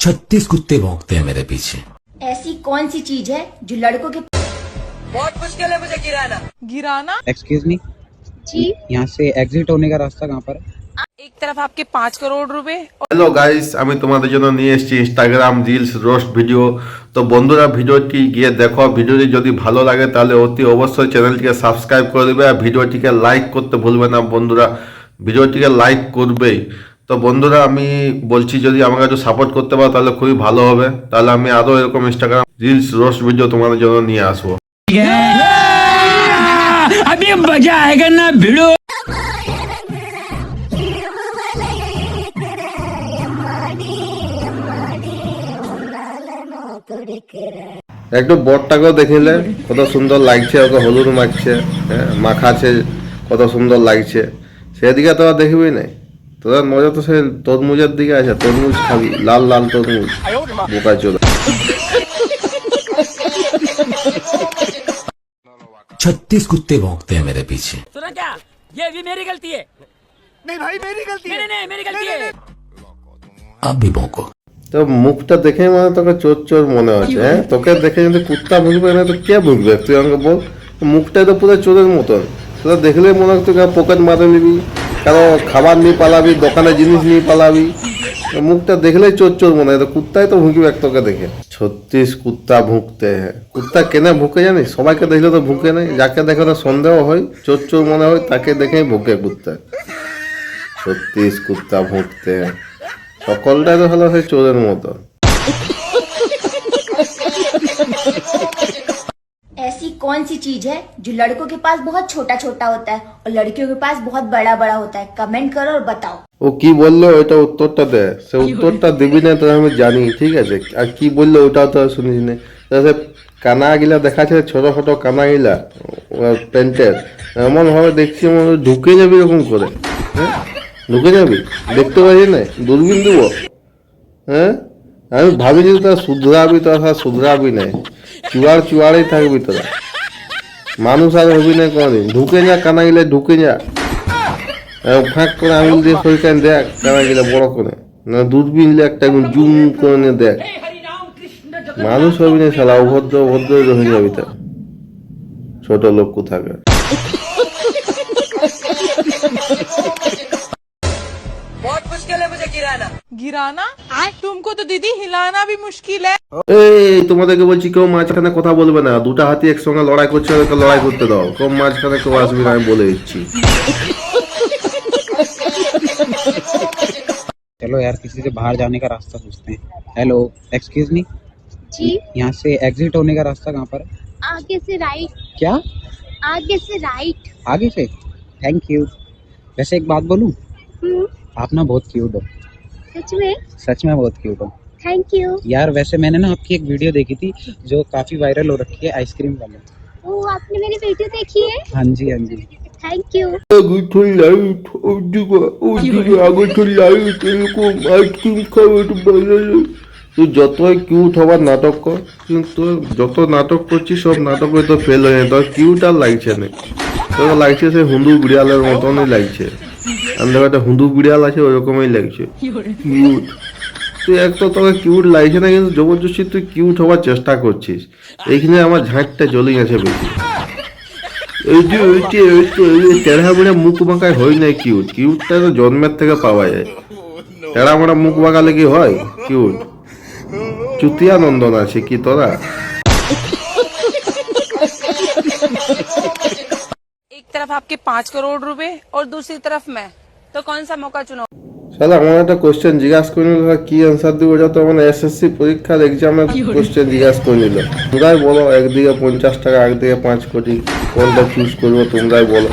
36 कुत्ते भौंकते हैं मेरे पीछे। ऐसी कौन सी चीज है जो लड़कों के बहुत मुश्किल है मुझे गिराना। एक्सक्यूज मी जी यहाँ से एग्जिट होने का रास्ता कहाँ पर है? एक तरफ आपके 5 करोड़ रुपए। হ্যালো গাইস, আমি তোমাদের জন্য নিয়ে এসেছি ইনস্টাগ্রাম রিলস রোস্ট ভিডিও। তো বন্ধুরা, ভিডিওটি গিয়ে দেখো। ভিডিওটি যদি ভালো লাগে তাহলে অতি অবশ্যই চ্যানেলটিকে সাবস্ক্রাইব করে দেবে আর ভিডিওটিকে লাইক করতে ভুলবে না বন্ধুরা। ভিডিওটিকে লাইক করবেই। তো বন্ধুরা, আমি বলছি যদি আমাকে একটু সাপোর্ট করতে পারো তাহলে খুবই ভালো হবে। তাহলে আমি আরও এরকম ইনস্টাগ্রাম রিলস রোস্ট ভিডিও তোমাদের জন্য নিয়ে আসবো। अभी मजा आएगा ना भिड़ो। একটু বরটাকেও দেখিলে কত সুন্দর লাগছে, ওকে হলুদ মাখছে, হ্যাঁ মাখাছে, কত সুন্দর লাগছে। সেদিকে তোরা দেখবি নাই, তোদের মজা তো সে তরমুজের দিকে আছে। তরমুজ খাবি, লাল লাল তরমুজ, বোকা চোদা। 36 कुत्ते भौंकते हैं मेरे पीछे। सुना क्या? ये भी मेरी गलती है। नहीं भाई मेरी गलती है। नहीं मेरी गलती है। अब भी भौंको। তো মুখটা দেখে মানে তোকে চোর চোর মনে হচ্ছে। হ্যাঁ, তোকে দেখে যদি কুত্তা ভুগবে না তো কে ভুগবে? তুই আমাকে বল। মুখটা তো পুরো চোরের মতন। তোরা দেখলে মনে হয় তুই পকেট মারে নিবি, কারো খাবার নিয়ে পালাবি, দোকানে জিনিস নিয়ে পালাবি। মুখটা দেখলেই চোর চোর মনে হয়। তো কুত্তাই তো ভুগবে তোকে দেখে। 36 কুত্তা ভুগতে হ্যাঁ। কুত্তা কেনে ভুকে জানিস? সবাইকে দেখলে তো ভুকে নেই, যাকে দেখে তো সন্দেহ হয়, চোর চোর মনে হয়, তাকে দেখেই ভুকে কুত্তা। 36 কুত্তা ভুগতে হ্যাঁ। সকলটাই তো হলো সেই চোরের মতো। ऐसी कौन सी चीज है जो लड़कों के पास बहुत छोटा छोटा होता है और लड़कियों के पास बहुत बड़ा बड़ा होता है? कमेंट करो और बताओ। ও কি বললো ওইটা উত্তরটা দে। সে উত্তরটা দিবি না তো আমি জানি, ঠিক আছে? আর কি বললো ওটাও তো শুনিস না। সে কানা গিলা দেখাচ্ছে, ছোট ছোট কানা গিলা প্যান্টের, এমন ভাবে দেখছি মনে হয় ঢুকে যাবি এরকম করে। হ্যাঁ, ঢুকে যাবি, দেখতে পাচ্ছি না, দূরবীন দেবো। হ্যাঁ, আমি ভাবিছি তোরা শুধরাবি, তোরা শুধরাবি নাই, চুয়াড়েই থাকবি তোরা। মানুষ আর হবি না কোনদিন। ঢুকে যা কানা গিলা, ঢুকে যা, ফাঁক করে আঙুল দিয়ে সরিকান দেখ কানা গিলা বড় করে, না দূরবীন একটা জুম করে নিয়ে দেখ। মানুষ হবি না শালা, অভদ্র অভদ্র রয়ে যাবি তা, ছোট লোক কোথাকার। बहुत मुश्किल है मुझे गिराना। तुमको तो दीदी हिलाना भी मुश्किल है। এই তোমাদেরকে বলছি, কেউ মাঝখানে কথা বলবে না। দুটা হাতি একসঙ্গে লড়াই করছে, ওদেরকে লড়াই করতে দাও। কেউ মাঝখানে কেউ আসবি না, আমি বলে দিচ্ছি। चलो यार किसी से बाहर जाने का रास्ता पूछते हैं। हेलो एक्सक्यूज मी जी यहाँ से एग्जिट होने का रास्ता कहाँ पर है? आगे से राइट। क्या आगे से राइट। आगे से? Thank you. वैसे एक बात बोलूं, आप ना बहुत क्यूट हो। सच में बहुत क्यूट हो। Thank you. यार वैसे मैंने ना आपकी एक वीडियो देखी थी जो काफी वायरल हो रखी है, आइसक्रीम वाली। ओ आपने मेरी वीडियो देखी है? हाँ जी हाँ जी। Thank you. তুই যতই কিউট হবার নাটক কর, কিন্তু যত নাটক করছিস সব নাটক তো ফেল হয়ে যায়। তোর কিউট আর লাগছে না, তোর লাগছে সে হুন্দু বিড়ালের মতনই লাগছে। আমাদের একটা হুন্দু বিড়াল আছে, ওইরকমই লাগছে কিউট। তুই এক তো তোকে কিউট লাগছে না, কিন্তু জবরদস্তি তুই কিউট হওয়ার চেষ্টা করছিস। এইখানে আমার ঝাঁকটা জ্বলে গেছে বেশি। এই যে টেড়া মেড়া মুখ বাঁকায় হয় না কিউট। কিউটটা তো জন্মের থেকে পাওয়া যায়। টেড়া মেড়া মুখ বাঁকালে কি হয় কিউট? চুতিয়া নন্দন আছে কি তোরা? एक तरफ आपके 5 करोड़ रुपए और दूसरी तरफ मैं, तो कौन सा मौका चुनो? শালা আমার একটা কোশ্চেন জিজ্ঞাসা করে নিল, কি অ্যান্সার দিব? ওটা তো মানে এসএসসি পরীক্ষার এক্সামের কোশ্চেন জিজ্ঞাসা করে নিল। তোমরাই বলো, একদিকে 50 টাকা, একদিকে 5 কোটি, কোনটা চুজ করবো তোমরাই বলো।